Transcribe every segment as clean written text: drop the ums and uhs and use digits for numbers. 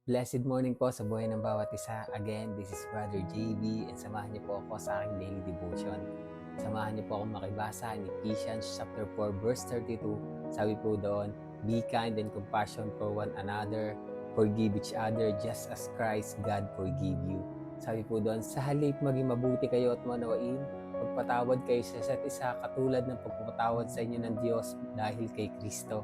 Blessed morning po sa buhay ng bawat isa. Again, this is Brother JB and samahan niyo po ako sa aking daily devotion. Samahan niyo po akong makibasa in Ephesians chapter 4 verse 32. Sabi po doon, be kind and compassion for one another, forgive each other just as Christ God forgive you. Sabi po doon, sa halip maging mabuti kayo at manawain, magpatawad kayo sa isa't isa katulad ng pagpapatawad sa inyo ng Diyos dahil kay Kristo.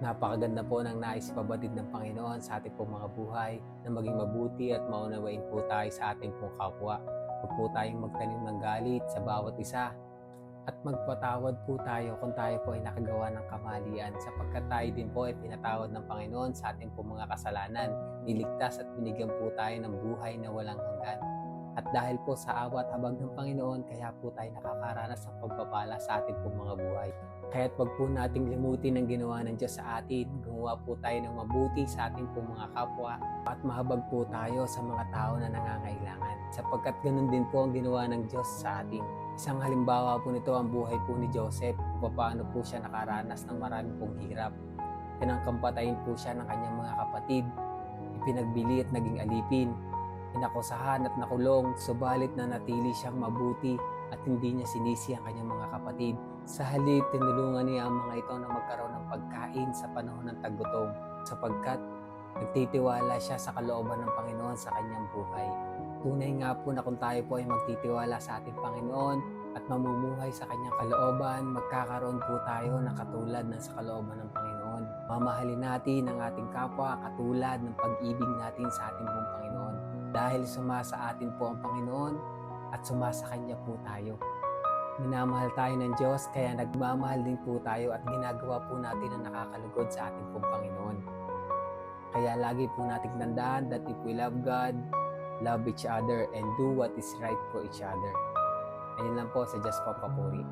Napakaganda po ng nais ipabatid ng Panginoon sa ating pong mga buhay na maging mabuti at maunawain po tayo sa ating pong kapwa. Huwag po tayong magtanim ng galit sa bawat isa at magpatawad po tayo kung tayo po ay nakagawa ng kamalian sapagkat tayo din po ay pinatawad ng Panginoon sa ating pong mga kasalanan. Niligtas at binigyan po tayo ng buhay na walang hanggan. At dahil po sa awa at habag ng Panginoon, kaya po tayo nakakaranas ng pagpapala sa ating pong mga buhay. Kaya't wag po nating limutin ang ginawa ng Diyos sa atin. Gumawa po tayo ng mabuti sa ating pong mga kapwa at mahabag po tayo sa mga tao na nangangailangan. Sapagkat ganun din po ang ginawa ng Diyos sa atin. Isang halimbawa po nito ang buhay po ni Joseph, kung paano po siya nakaranas ng marami pong hirap. Pinangkampatayin po siya ng kanyang mga kapatid, ipinagbili at naging alipin, inakusahan at nakulong, subalit na natili siyang mabuti at hindi niya sinisi ang kanyang mga kapatid. Sa halip, tinulungan niya ang mga ito na magkaroon ng pagkain sa panahon ng taggutom sapagkat nagtitiwala siya sa kalooban ng Panginoon sa kanyang buhay. Tunay nga po na kung tayo po ay magtitiwala sa ating Panginoon at mamumuhay sa kanyang kalooban, magkakaroon po tayo ng katulad ng sa kalooban ng Panginoon. Mamahalin natin ang ating kapwa katulad ng pag-ibig natin sa ating pong Panginoon. Dahil sumasa atin po ang Panginoon at sumasa Kanya po tayo. Minamahal tayo ng Diyos kaya nagmamahal din po tayo at ginagawa po natin ang nakakalugod sa ating pong Panginoon. Kaya lagi po nating tandaan that if we love God, love each other, and do what is right for each other. Ayun lang po sa Diyos po papuri.